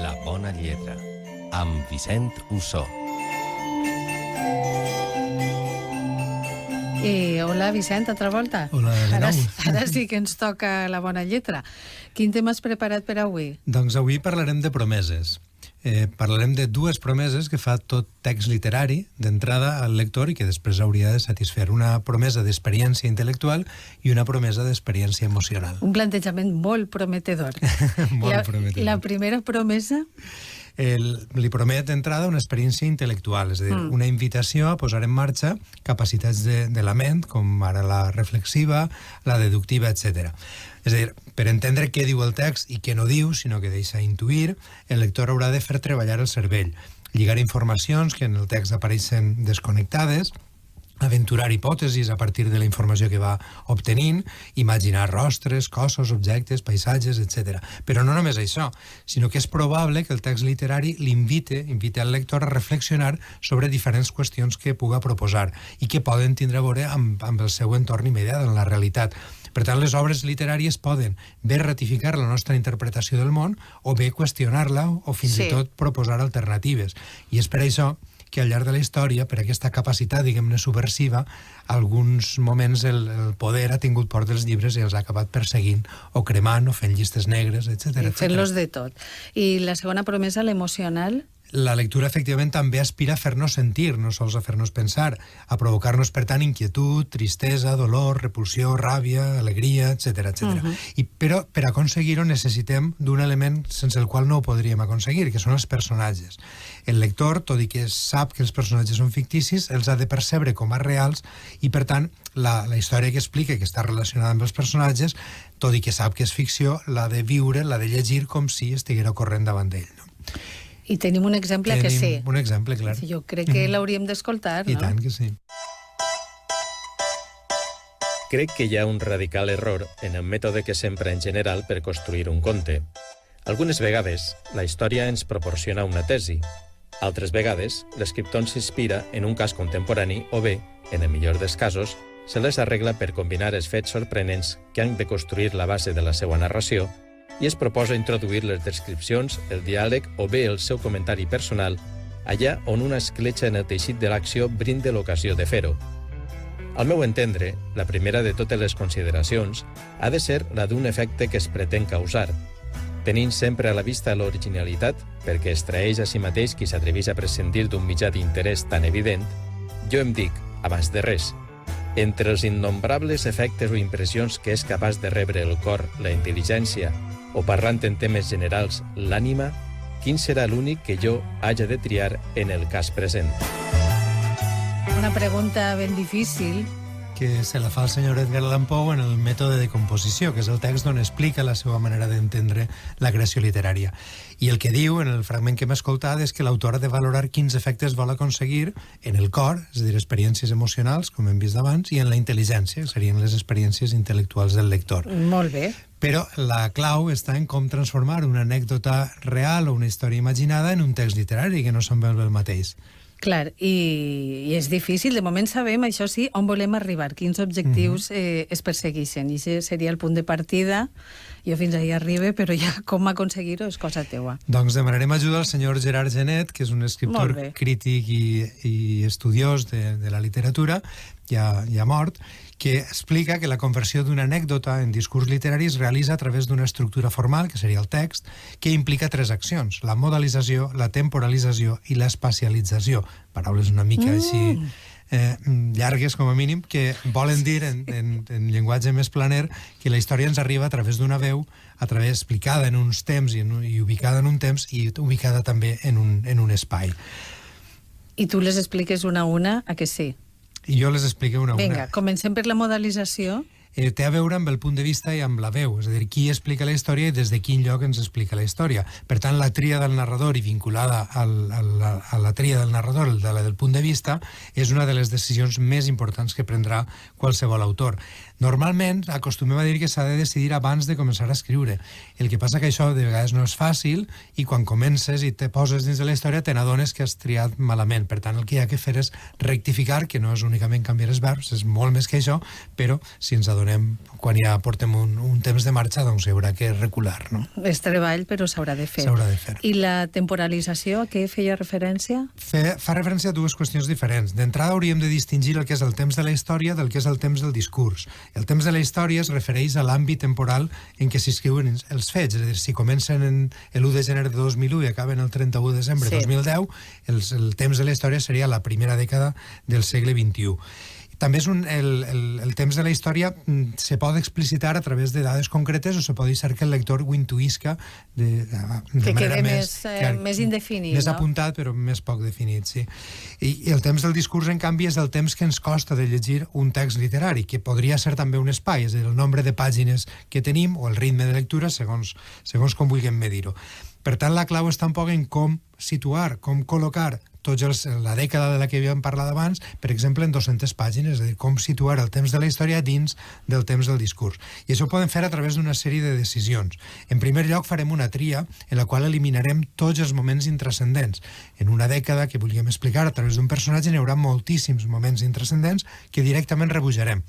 La bona lletra, amb Vicent Ussó. Hola, Vicent, altra volta. Hola, de nou. Ara sí que ens toca la bona lletra. Quin tema has preparat per avui? Doncs avui parlarem de promeses. Parlarem de dues promeses que fa tot text literari d'entrada al lector i que després hauria de satisfer. Una promesa d'experiència intel·lectual i una promesa d'experiència emocional. Un plantejament molt prometedor. Molt prometedor. La primera promesa? Li promet d'entrada una experiència intel·lectual, és a dir, una invitació a posar en marxa capacitats de la ment, com ara la reflexiva, la deductiva, etc. És a dir, per entendre què diu el text i què no diu, sinó que deixa intuir, el lector haurà de fer treballar el cervell, lligar informacions que en el text apareixen desconnectades, aventurar hipòtesis a partir de la informació que va obtenint, imaginar rostres, cossos, objectes, paisatges, etc. Però no només això, sinó que és probable que el text literari invite al lector a reflexionar sobre diferents qüestions que puga proposar i que poden tindre a veure amb el seu entorn immediat, en la realitat. Per tant, les obres literàries poden bé ratificar la nostra interpretació del món o bé qüestionar-la o fins i tot proposar alternatives. I és per això que al llarg de la història, per aquesta capacitat, diguem-ne, subversiva, alguns moments el poder ha tingut port dels llibres i els ha acabat perseguint o cremant o fent llistes negres, etc. Fent-los de tot. I la segona promesa, l'emocional? La lectura, efectivament, també aspira a fer-nos sentir, no sols a fer-nos pensar, a provocar-nos, per tant, inquietud, tristesa, dolor, repulsió, ràbia, alegria, etc. Però per aconseguir-ho necessitem d'un element sense el qual no ho podríem aconseguir, que són els personatges. El lector, tot i que sap que els personatges són ficticis, els ha de percebre com a reals i, per tant, la història que explica, que està relacionada amb els personatges, tot i que sap que és ficció, l'ha de viure, l'ha de llegir com si estiguera corrent davant d'ell. No? I tenim un exemple que sí. Tenim un exemple, clar. Jo crec que l'hauríem d'escoltar, no? I tant que sí. Crec que hi ha un radical error en el mètode que s'empra en general per construir un conte. Algunes vegades, la història ens proporciona una tesi. Altres vegades, l'escriptor s'inspira en un cas contemporani o bé, en el millor dels casos, se les arregla per combinar els fets sorprenents que han de construir la base de la seva narració i es proposa introduir les descripcions, el diàleg o bé el seu comentari personal allà on una escletxa en el teixit de l'acció brinde l'ocasió de fer-ho. Al meu entendre, la primera de totes les consideracions ha de ser la d'un efecte que es pretén causar, tenint sempre a la vista l'originalitat, perquè extraeix a si mateix qui s'atreveix a prescindir d'un mitjà d'interès tan evident. Jo em dic, abans de res, entre els innombrables efectes o impressions que és capaç de rebre el cor, la intel·ligència, o parlant en temes generals, l'ànima, quin serà l'únic que jo haja de triar en el cas present? Una pregunta ben difícil. Que se la fa el senyor Edgar Allan Poe en el mètode de composició, que és el text on explica la seva manera d'entendre la creació literària. I el que diu, en el fragment que hem escoltat, és que l'autor ha de valorar quins efectes vol aconseguir en el cor, és a dir, experiències emocionals, com hem vist abans, i en la intel·ligència, que serien les experiències intel·lectuals del lector. Molt bé. Però la clau està en com transformar una anècdota real o una història imaginada en un text literari, que no són ben bé el mateix. Clar, i és difícil. De moment sabem, això sí, on volem arribar, quins objectius es persegueixen. I aquest seria el punt de partida. Jo fins ahí arribe, però ja com aconseguir-ho és cosa teua. Doncs demanarem ajuda al senyor Gerard Genet, que és un escriptor crític i estudiós de la literatura, ja mort, que explica que la conversió d'una anècdota en discurs literari es realitza a través d'una estructura formal, que seria el text, que implica tres accions: la modalització, la temporalització i l'espacialització. Paraules una mica així llargues, com a mínim, que volen dir, en llenguatge més planer, que la història ens arriba a través d'una veu, explicada en uns temps i ubicada en un temps i ubicada també en un espai. I tu les expliques una a una, a que sí? I jo les explico una a una. Vinga, comencem per la modalització. Té a veure amb el punt de vista i amb la veu, és a dir, qui explica la història i des de quin lloc ens explica la història. Per tant, la tria del narrador i vinculada a la tria del narrador, del punt de vista, és una de les decisions més importants que prendrà qualsevol autor. Normalment acostumem a dir que s'ha de decidir abans de començar a escriure. El que passa que això de vegades no és fàcil i quan comences i te poses dins de la història te n'adones que has triat malament. Per tant, el que hi ha que fer és rectificar, que no és únicament canviar els verbs, és molt més que això, però si ens adonem donem, quan ja portem un temps de marxa, doncs hi haurà que recular, no? És treball, però s'haurà de fer. S'haurà de fer. I la temporalització, a què feia referència? Fa referència a dues qüestions diferents. D'entrada hauríem de distingir el que és el temps de la història del que és el temps del discurs. El temps de la història es refereix a l'àmbit temporal en què s'escriuen els fets, és a dir, si comencen l'1 de gener de 2001 i acaben el 31 de desembre de 2010, el temps de la història seria la primera dècada del segle XXI. També és el temps de la història se pot explicitar a través de dades concretes o se pot deixar que el lector ho intuïsca de manera més indefinit, més apuntat però més poc definit, sí. I el temps del discurs, en canvi, és el temps que ens costa de llegir un text literari, que podria ser també un espai, és a dir, el nombre de pàgines que tenim o el ritme de lectura segons com vulguem medir-ho. Per tant, la clau està un poc en com situar, com col·locar la dècada de la que havíem parlat abans, per exemple, en 200 pàgines, és a dir, com situar el temps de la història dins del temps del discurs. I això ho podem fer a través d'una sèrie de decisions. En primer lloc, farem una tria en la qual eliminarem tots els moments intrascendents. En una dècada que volíem explicar a través d'un personatge n'hi haurà moltíssims moments intrascendents que directament rebutjarem.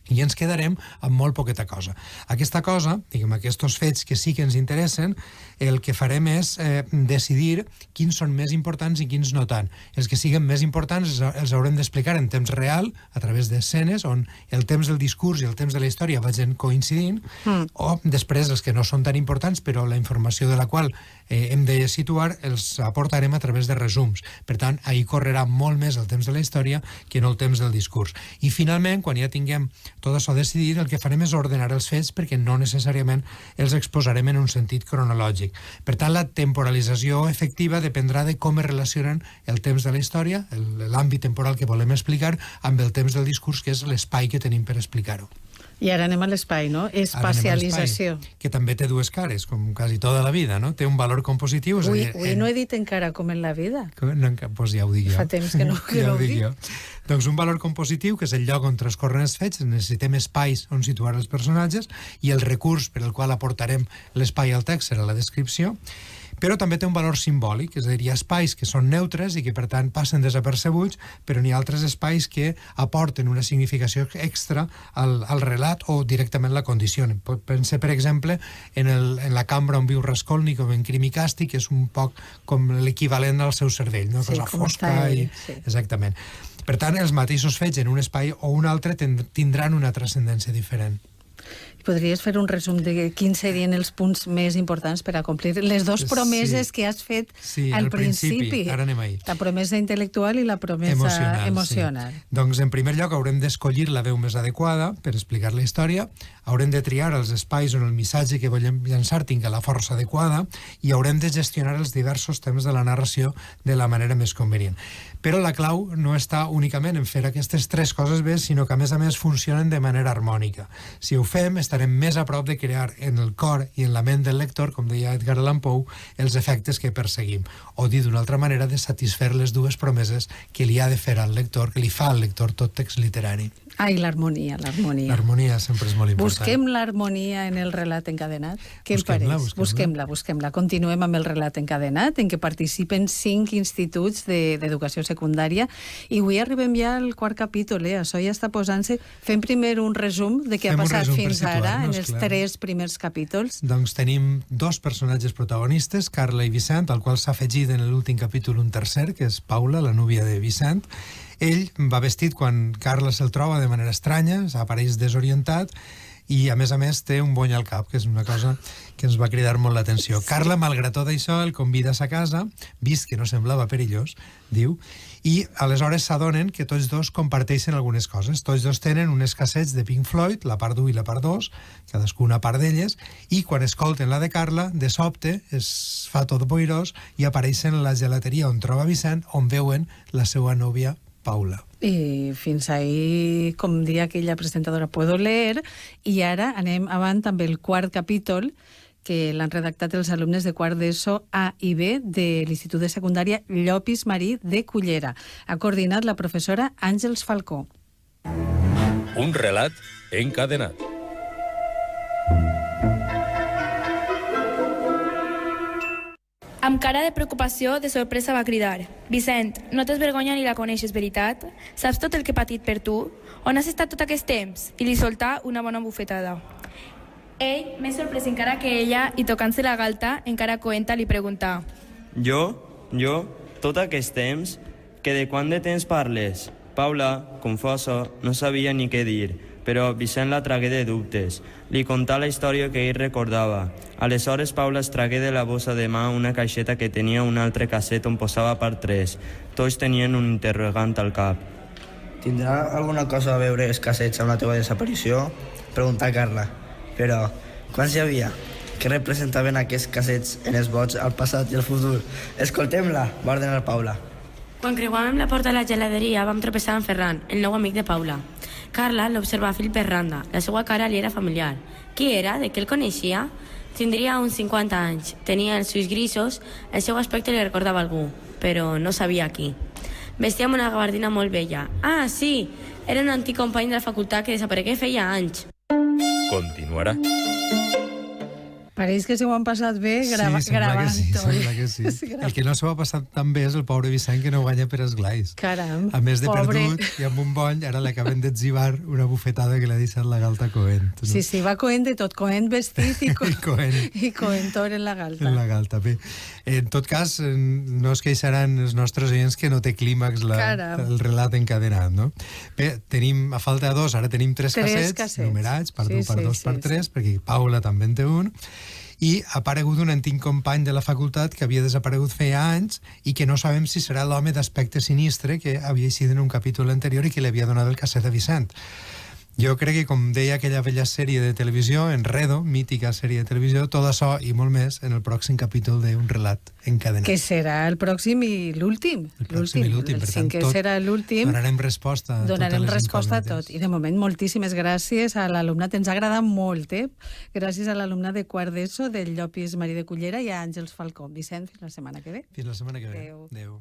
I ens quedarem amb molt poqueta cosa. Aquesta cosa, diguem, aquests fets que sí que ens interessen, el que farem és decidir quins són més importants i quins no tant. Els que siguin més importants els haurem d'explicar en temps real, a través d'escenes, on el temps del discurs i el temps de la història vagin coincidint, o després els que no són tan importants, però la informació de la qual hem de situar els aportarem a través de resums. Per tant, ahir correrà molt més el temps de la història que no el temps del discurs. I finalment, quan ja tinguem tot això decidit, el que farem és ordenar els fets perquè no necessàriament els exposarem en un sentit cronològic. Per tant, la temporalització efectiva dependrà de com es relacionen el temps de la història, l'àmbit temporal que volem explicar, amb el temps del discurs, que és l'espai que tenim per explicar-ho. I ara anem a l'espai, no? Espacialització. Que també té dues cares, com quasi tota la vida, no? Té un valor compositiu. Avui no he dit encara com en la vida. Doncs ja ho dic jo. Fa temps que no ho dic. Doncs un valor compositiu, que és el lloc on transcorren els fets, necessitem espais on situar els personatges, i el recurs per al qual aportarem l'espai al text serà la descripció. Però també té un valor simbòlic, és a dir, hi ha espais que són neutres i que per tant passen desapercebuts, però n'hi ha altres espais que aporten una significació extra al relat o directament la condicionen. Pensa, per exemple, en la cambra on viu Raskolnikov en Crim i Càstig, que és un poc com l'equivalent al seu cervell, una cosa fosca. Exactament. Per tant, els mateixos fets en un espai o un altre tindran una transcendència diferent. Podries fer un resum de quins serien els punts més importants per a complir les dues promeses que has fet al principi. Ara anem ahí. La promesa intel·lectual i la promesa emocional. Sí. Doncs, en primer lloc, haurem d'escollir la veu més adequada per explicar la història, haurem de triar els espais on el missatge que volem llançar tingui la força adequada i haurem de gestionar els diversos temes de la narració de la manera més convenient. Però la clau no està únicament en fer aquestes tres coses bé, sinó que a més funcionen de manera harmònica. Si ho fem, estarem més a prop de crear en el cor i en la ment del lector, com deia Edgar Allan Poe, els efectes que perseguim. O dit d'una altra manera, de satisfer les dues promeses que li ha de fer al lector, que li fa al lector tot text literari. I l'harmonia. L'harmonia sempre és molt important. Busquem l'harmonia en el relat encadenat? Què et pareix? Busquem-la. Continuem amb el relat encadenat, en què participen 5 instituts d'educació secundària, i avui arribem ja al quart capítol, això ja està posant-se. Fem primer un resum de què ha passat fins ara, en els 3 primers capítols. Doncs tenim 2 personatges protagonistes, Carla i Vicent, al qual s'ha afegit en l'últim capítol un tercer, que és Paula, la núvia de Vicent. Ell va vestit quan Carla se'l troba de manera estranya, apareix desorientat, i a més té un bony al cap, que és una cosa que ens va cridar molt l'atenció. Carla, malgrat tot això, el convida a sa casa, vist que no semblava perillós, diu, i aleshores s'adonen que tots dos comparteixen algunes coses. Tots dos tenen unes cassets de Pink Floyd, la part 1 i la part 2, cadascuna part d'elles, i quan escolten la de Carla, de sobte es fa tot boirós i apareixen a la gelateria on troba Vicent, on veuen la seva nòvia Paula. I fins ahí, com diria aquella presentadora, puedo leer, i ara anem avant amb el quart capítol, que l'han redactat els alumnes de quart d'ESO A i B de l'Institut de Secundària Llopis Marí de Cullera. Ha coordinat la professora Àngels Falcó. Un relat encadenat. Amb cara de preocupació, de sorpresa, va cridar: Vicent, no tens vergonya ni la coneixes, veritat? Saps tot el que he patit per tu? On has estat tot aquest temps? I li soltà una bona bufetada. Ell, més sorprès encara que ella, i tocant-se la galta, encara coenta, li preguntà: Jo, tot aquest temps, que de quant de temps parles? Paula, confosa, no sabia ni què dir, però Vicent la tragué de dubtes. Li contà la història que ell recordava. Aleshores, Paula es tragué de la bossa de mà una caixeta que tenia un altre casset on posava part 3. Tots tenien un interrogant al cap. Tindrà alguna cosa a veure els cassets amb la teva desaparició? Preguntà Carla. Però, quants hi havia? Què representaven aquests cassets en els vots al passat i al futur? Escoltem-la, va ordenar Paula. Quan creuàvem la porta de la geladeria vam tropeçar amb Ferran, el nou amic de Paula. Carla l'observa fil per randa. La seva cara li era familiar. Qui era? De què el coneixia? Tindria uns 50 anys. Tenia els ulls grisos. El seu aspecte li recordava algú, però no sabia qui. Vestia amb una gabardina molt vella. Ah, sí! Era un antic company de la facultat que desaparegué feia anys. Continuarà. Pareix que s'ho han passat bé gravant. Sembla que sí. El que no s'ho ha passat tan bé és el pobre Vicent, que no guanya per esglais. Caram, a més de pobre. perdut i amb un bony, ara li acaben d'etzibar una bufetada que l'ha deixat la galta coent. No? Sí, va coent de tot, coent vestit i I coentor en la galta. En la galta, bé. En tot cas, no es queixaran els nostres oients que no té clímax el relat encadenat, no? Bé, tenim, a falta de 2, ara tenim 3 cassets numerats, part 1, part 2, part 3, perquè Paula també en té un, i ha aparegut un antic company de la facultat que havia desaparegut feia anys i que no sabem si serà l'home d'aspecte sinistre que havia eixit en un capítol anterior i que li havia donat el casset a Vicent. Jo crec que, com deia aquella vella sèrie de televisió, Enredo, mítica sèrie de televisió, tot això i molt més en el pròxim capítol d'un relat encadenat. Que serà el pròxim i l'últim. El pròxim i l'últim, per tant, serà l'últim. Donarem resposta a tot. I de moment, moltíssimes gràcies a l'alumnat. Ens ha agradat molt, Gràcies a l'alumnat de quart d'ESO del Llopis Marí de Cullera i a Àngels Falcó. Vicent, fins la setmana que ve. Fins la setmana que ve. Adéu.